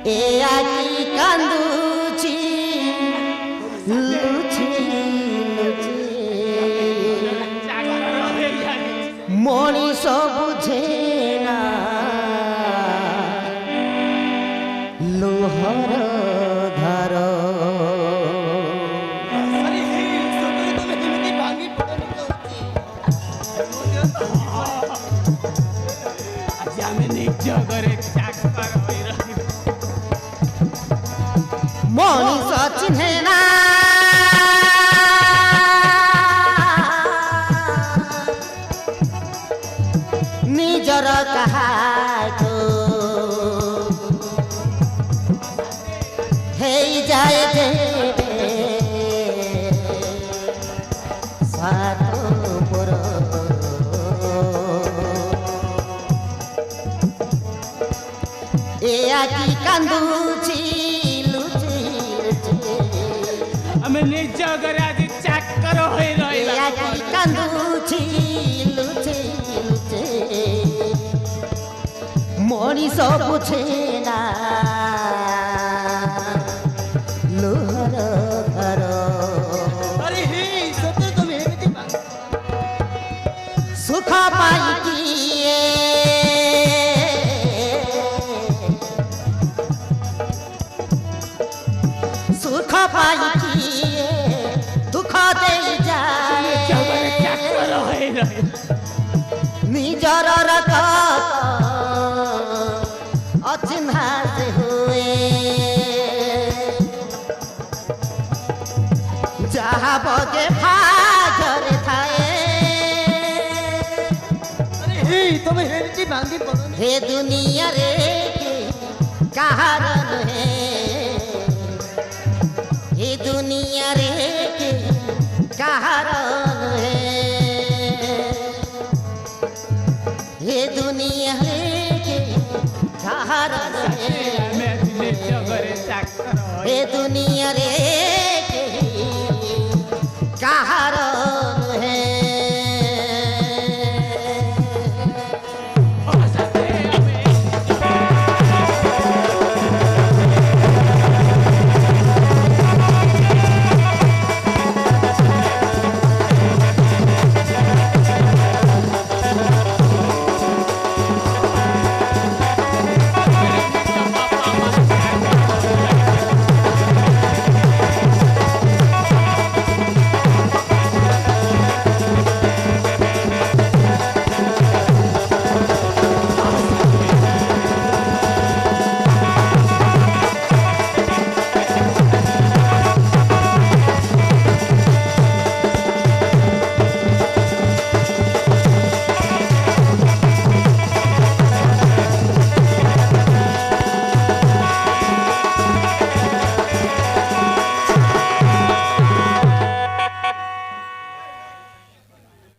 ଏ ଆଖି କାନ୍ଦୁଛି ଲୁଚି ଲୁଚି ମଣିଷ ବୁଝେ ନା ଲୁହର ଧାର ମଣିଷ ଚିହ୍ନେ ନା ନିଜର କାହାକୁ ହେଇଯାଏ ଯେବେ ସ୍ୱାର୍ଥପର ଏ ଆଖି କାନ୍ଦୁଛି ଲୁଚି ଲୁଚି ଆମେ ନିଜ ଘରେ ଆଜି ଚାକର ହୋଇ ଏ ରହିଲା ଆଖି କାନ୍ଦୁଛି ଲୁଚି ଲୁଚି ମଣିଷ ବୁଝେ ନା ଲୁହର ଘର अरे हे सत्य तुम्ही एमिति ସୁଖ ପାଇକି ସୁଖ ପାଇକି ଦୁଃଖ ଦେଇଯାଏ ନିଜ ଘରେ ଚାକର ହୋଇ ରହିଲା ନିଜର ରକ୍ତ ଅଚିହ୍ନା ସେ ହୁଏ ଯାହା ବଗେ ଭାଗରେ ଥାଏ अरे हे तुम्ही एमिति भांगी पडून हे दुनियारे କାହାର ନୁହେଁ ଏ ଦୁନିଆରେ କାହାର ନୁହେଁ ଏ ଦୁନିଆରେ କାହାର ନୁହେଁ ଆମେ ଆଜି ନିଜ ଘରେ ଚାକର ଏ ଦୁନିଆରେ